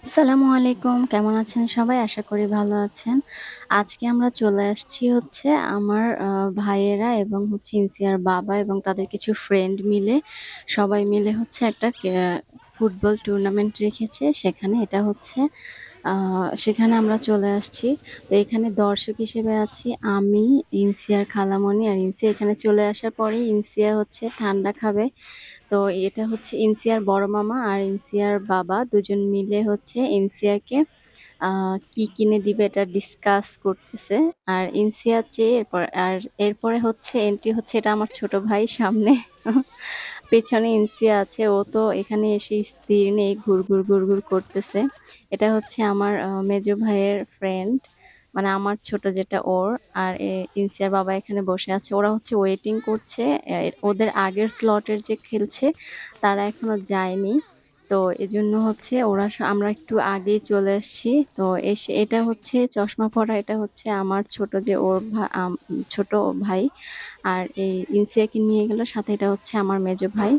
আসসালামু আলাইকুম। কেমন আছেন সবাই? আশা করি ভালো আছেন। আজকে আমরা চলে আসছি হচ্ছে আমার ভাইয়েরা এবং হচ্ছে ইনসিয়ার বাবা এবং তাদের কিছু ফ্রেন্ড মিলে সবাই মিলে হচ্ছে একটা ফুটবল টুর্নামেন্ট রেখেছে। এটা হচ্ছে আ সেখানে আমরা চলে আসছি। তো এখানে দর্শক হিসেবে আছি আমি, ইনসিয়ার খালামণি আর ইনসিয়া এখানে চলে আসার পরেই ইনসিয়া হচ্ছে ঠান্ডা খাবে। তো এটা হচ্ছে ইনসিয়ার বড় মামা আর ইনসিয়ার বাবা দুজন মিলে হচ্ছে ইনসিয়াকে আ কি কিনে দিবে এটা ডিসকাস করতেছে। আর ইনসিয়া চেয়ে এরপরে হচ্ছে এন্ট্রি হচ্ছে এটা আমার ছোট ভাই সামনে। পেছনে ইনসিয়া আছে। ও তো এখানে এসে স্থির নেই, ঘুরঘুর করতেছে। এটা হচ্ছে আমার মেজো ভাইয়ের ফ্রেন্ড। মানে আমার ছোট যেটা ওর। আর ইনসিয়ার বাবা এখানে বসে আছে। ওরা হচ্ছে ওয়েটিং করছে। ওদের আগের স্লটের যে খেলছে তারা এখনো যায়নি। তো এজন্য হচ্ছে আমরা একটু আগেই চলে এসেছি। তো এটা হচ্ছে চশমা পরা এটা হচ্ছে আমার ছোট যে ওর ছোট ভাই। আর এই ইনসিয়াকে নিয়ে গেল সাথে এটা হচ্ছে আমার মেজো ভাই।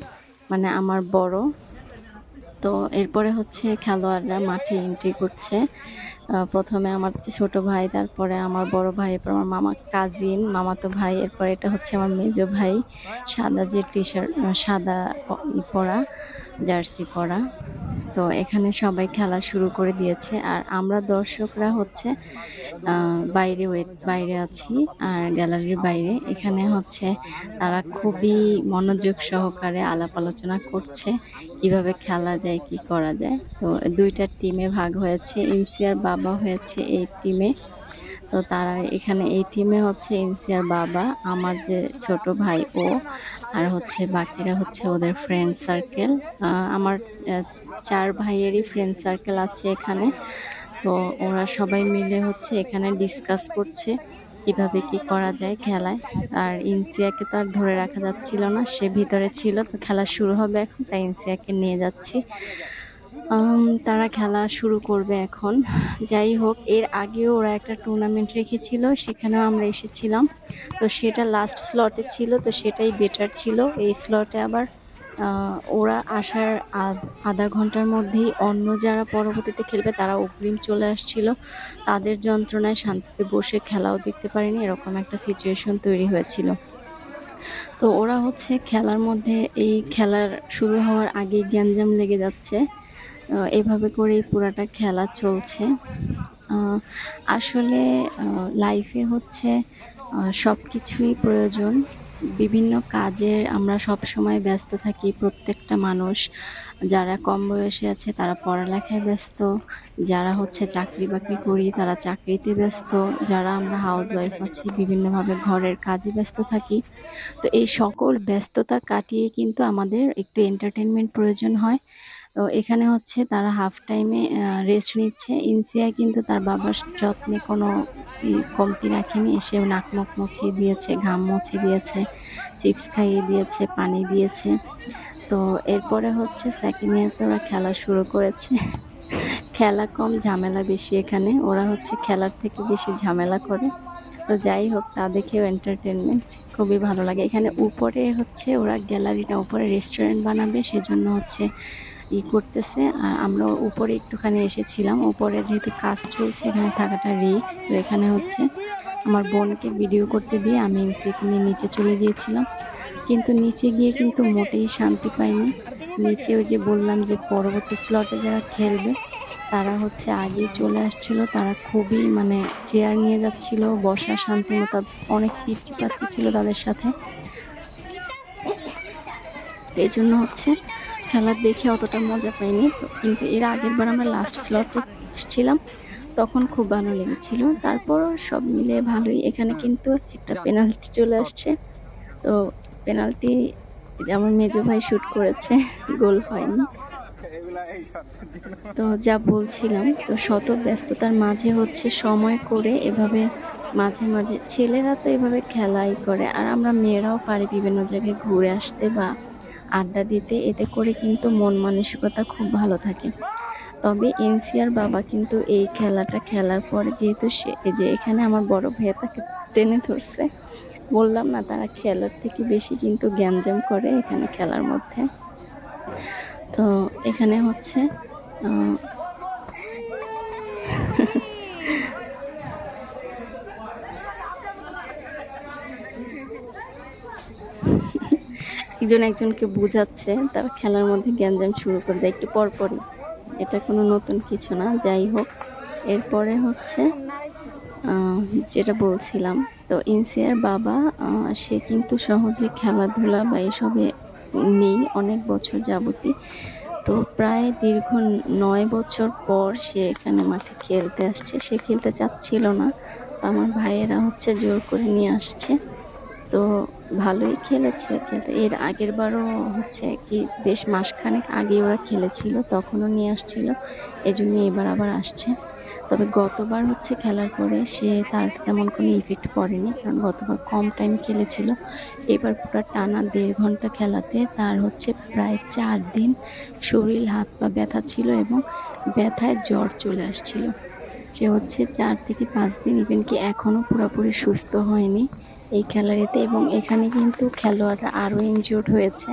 মানে আমার বড়। তো এরপরে হচ্ছে খেলোয়াড়রা মাঠে এন্ট্রি করছে। ১ম এ আমার যে ছোট ভাই, তারপরে আমার বড় ভাই, এরপর আমার কাজিন, মামাতো ভাই, এরপর এটা হচ্ছে আমার মেজো ভাই। সাদা যে টি-শার্ট সাদা পরা, জার্সি পরা। তো এখানে সবাই খেলা শুরু করে দিয়েছে। আর আমরা দর্শকরা হচ্ছে আ বাইরে আছি। আর গ্যালারির বাইরে। এখানে হচ্ছে তারা খুবই মনোযোগ সহকারে আলাপ আলোচনা করছে। কিভাবে খেলা যায়, কি করা যায়। তো ২ টা টিমে ভাগ হয়েছে। ইনসিয়ার বাবা হয়েছে এই টিমে। তো তারা এখানে এই টিমে হচ্ছে ইনসিয়ার বাবা, আমার যে ছোট ভাই ও, আর হচ্ছে বাকিরা হচ্ছে ওদের ফ্রেন্ড সার্কেল। আমার ৪ ভাইয়েরই ফ্রেন্ড সার্কেল আছে এখানে। তো ওরা সবাই মিলে হচ্ছে এখানে ডিসকাস করছে কিভাবে কি করা যায় খেলায়। আর ইনসিয়াকে তো আর ধরে রাখা যাচ্ছিল না। সে ভিতরে ছিল। তো খেলা শুরু হবে এখন। তাই ইনসিয়াকে নিয়ে যাচ্ছি। তারা খেলা শুরু করবে এখন। যাই হোক এর আগেও ওরা একটা টুর্নামেন্ট রেখেছিল। সেখানেও আমরা এসেছিলাম। তো সেটা লাস্ট স্লটে ছিল। তো সেটাই বেটার ছিল। এই স্লটে আবার আ ওরা আসার ০.৫ ঘন্টার মধ্যেই অন্য যারা পরবর্তীতে খেলবে তারা অগ্রিম চলে আসছিল। তাদের যন্ত্রণায় শান্তিতে বসে খেলাও দেখতে পারিনি। এরকম একটা সিচুয়েশন তৈরি হয়েছিল। তো ওরা হচ্ছে খেলার মধ্যে এই খেলার শুরু হওয়ার আগেই গ্যাঞ্জাম লেগে যাচ্ছে। এভাবে করেই পুরাটা খেলা চলছে। আ আসলে লাইফে হচ্ছে সবকিছুই প্রয়োজন। বিভিন্ন কাজে আমরা সবসময় ব্যস্ত থাকি। প্রত্যেকটা মানুষ যারা কম বয়সী আছে তারা পড়ালেখায় ব্যস্ত। যারা হচ্ছে চাকরি-বাকরি করি তারা চাকরিতে ব্যস্ত। যারা আমরা হাউসওয়াইফ আছি বিভিন্নভাবে ঘরের কাজে ব্যস্ত থাকি। তো এই সকল ব্যস্ততা কাটিয়ে কিন্তু আমাদের একটু এন্টারটেইনমেন্ট প্রয়োজন হয়। তো এখানে হচ্ছে তারা হাফ টাইমে রেস্ট নিচ্ছে। ইনসিয়া কিন্তু তার বাবার যত্নে কোনো কমতি রাখেনি। এসে নাক মুখ মুছিয়ে দিয়েছে, ঘাম মুছিয়ে দিয়েছে, চিপস খাইয়ে দিয়েছে, পানি দিয়েছে। তো এরপরে হচ্ছে সেকেন্ড ইয়াতে ওরা খেলা শুরু করেছে। খেলা কম ঝামেলা বেশি এখানে। ওরা হচ্ছে খেলার থেকে বেশি ঝামেলা করে। তো যাই হোক তা দেখেও এন্টারটেইনমেন্ট খুবই ভালো লাগে। এখানে উপরে হচ্ছে ওরা গ্যালারিটা উপরে রেস্টুরেন্ট বানাবে সেজন্য হচ্ছে করতেছে। আর আমরা উপরে একটুখানি এসেছিলাম। উপরে যেহেতু কাজ চলছে এখানে থাকাটা রিস্ক। তো এখানে হচ্ছে আমার বোনকে ভিডিও করতে দিয়ে আমি ইনসিকে নিয়ে নিচে চলে গিয়েছিলাম। কিন্তু নিচে গিয়ে কিন্তু মোটেই শান্তি পাইনি। নিচে ওই যে বললাম যে পরবর্তী স্লটে যারা খেলবে তারা হচ্ছে আগেই চলে আসছিল। তারা খুবই মানে চেয়ার নিয়ে যাচ্ছিল, বসার শান্তিমতো অনেক পিচ্চি-পাচ্চি ছিল তাদের সাথে। তো এজন্য হচ্ছে খেলা দেখে অতটা মজা পাইনি। কিন্তু এর আগেরবার আমরা লাস্ট স্লটে আসছিলাম। তখন খুব ভালো লেগেছিল। তারপরও সব মিলিয়ে ভালোই। এখানে কিন্তু একটা পেনাল্টি চলে আসছে। তো পেনাল্টি আমার মেজো ভাই শুট করেছে। গোল হয়নি। তো যা বলছিলাম তো শত ব্যস্ততার মাঝে হচ্ছে সময় করে এভাবে মাঝে ছেলেরা তো এভাবে খেলাই করে। আর আমরা মেয়েরাও পারি বিভিন্ন জায়গায় ঘুরে আসতে বা আড্ডা দিতে। এতে করে কিন্তু মন মানসিকতা খুব ভালো থাকে। তবে এনসিআর বাবা কিন্তু এই খেলাটা খেলার পরে যেহেতু সে এই যে এখানে আমার বড় ভাইয়া তাকে টেনে ধরছে। বললাম না তারা খেলার থেকে বেশি কিন্তু গ্যাঞ্জাম করে এখানে খেলার মধ্যে। তো এখানে হচ্ছে আ একজন একজনকে বুঝাচ্ছে, তারা খেলার মধ্যে গ্যাঞ্জাম শুরু করে দেয় একটু পরপরই। এটা কোনো নতুন কিছু না। যাই হোক, এরপরে হচ্ছে আ যেটা বলছিলাম, তো ইনসিয়ার বাবা আ সে কিন্তু সহজে খেলাধুলা বা এসবে নেই অনেক বছর যাবতই। তো প্রায় দীর্ঘ ৯ বছর পর সে এখানে মাঠে খেলতে আসছে। সে খেলতে চাচ্ছিল না। তো আমার ভাইয়েরা হচ্ছে জোর করে নিয়ে আসছে। তো ভালোই খেলেছে। কিন্তু এর আগেরবারও হচ্ছে কি বেশ মাসখানেক আগেই ওরা খেলেছিল। তখনও নিয়ে আসছিল। এজন্য এবার আবার আসছে। তবে গতবার হচ্ছে খেলার পরে তার তেমন কোনো ইফেক্ট পড়েনি। কারণ গতবার কম টাইম খেলেছিল। এবার পুরা টানা ১.৫ ঘন্টা খেলাতে তার হচ্ছে প্রায় ৪ দিন শরীর হাত-পা ব্যথা ছিল এবং ব্যথায় জ্বর চলে আসছিল। সে হচ্ছে ৪ থেকে ৫ দিন ইভেন কি এখনো পুরাপুরি সুস্থ হয়নি এই খেলার এতে, এবং এখানে কিন্তু খেলোয়াড়রা আরও ইনজিউরড হয়েছে।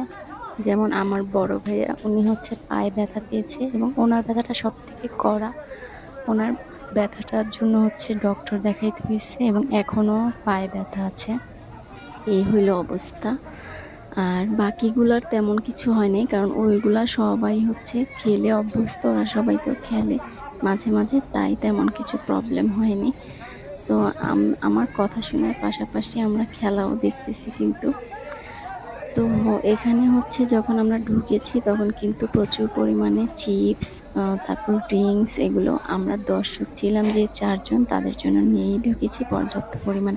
যেমন আমার বড় ভাইয়া উনি হচ্ছে পায়ে ব্যথা পেয়েছে এবং ওনার ব্যথাটা সবথেকে কড়া। ওনার ব্যথাটার জন্য হচ্ছে ডক্টর দেখাইতে হইছে এবং এখনো পায়ে ব্যথা আছে। এই হইল অবস্থা। আর বাকিগুলার তেমন কিছু হয় নাই। কারণ ওইগুলা সবাই হচ্ছে খেলে অভ্যস্ত। ওরা সবাই তো খেলে মাঝে, মাঝে। তাই তেমন কিছু প্রবলেম হয়নি। তো আমার কথা শোনার পাশাপাশি আমরা খেলাও দেখতেছি কিন্তু। তো এখানে হচ্ছে যখন আমরা ঢুকেছি তখন কিন্তু প্রচুর পরিমাণে চিপস, তারপর ড্রিংকস এগুলো আমরা দর্শক ছিলাম যে ৪ জন তাদের জন্য নিয়েই ঢুকেছি পর্যাপ্ত পরিমাণ।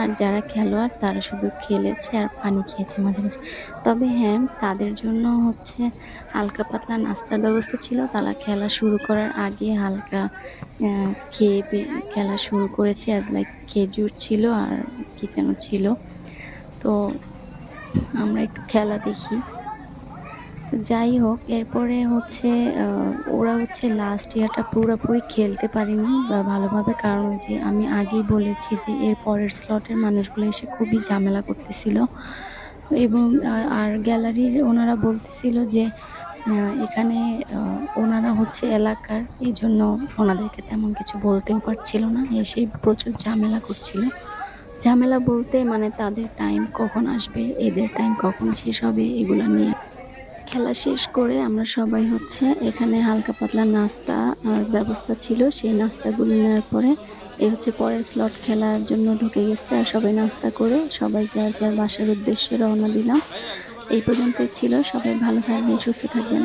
আর যারা খেলোয়াড় তারা শুধু খেলেছে আর পানি খেয়েছে মাঝে, মাঝে। তবে হ্যাঁ, তাদের জন্য হচ্ছে হালকা পাতলা নাস্তার ব্যবস্থা ছিল। তারা খেলা শুরু করার আগে হালকা খেয়ে খেলা শুরু করেছে অ্যাজ লাইক খেজুর ছিল আর কি যেন ছিল। তো আমরা একটু খেলা দেখি। তো যাই হোক, এরপরে হচ্ছে ওরা হচ্ছে লাস্ট ইয়ারটা পুরোপুরি খেলতে পারেনি বা ভালোভাবে। কারণ ওই যে আমি আগেই বলেছি যে এর পরের স্লটের মানুষগুলো এসে খুবই ঝামেলা করতেছিল এবং আর গ্যালারির ওনারা বলতেছিল যে এখানে ওনারা হচ্ছে এলাকার, এজন্য ওনাদেরকে তেমন কিছু বলতেও পারছিল না। এসে প্রচুর ঝামেলা করছিল। ঝামেলা বলতে মানে তাদের টাইম কখন আসবে, এদের টাইম কখন শেষ হবে এগুলো নিয়ে। খেলা শেষ করে আমরা সবাই হচ্ছে এখানে হালকা পাতলা নাস্তা আর ব্যবস্থা ছিল। সেই নাস্তাগুলো নেওয়ার পরে হচ্ছে পরের স্লট খেলার জন্য ঢুকে গেছে। আর সবাই নাস্তা করে সবাই যার, যার বাসার উদ্দেশ্যে রওনা দিলাম। এই পর্যন্তই ছিল। সবাই ভালো থাকবেন, সুস্থ থাকবেন।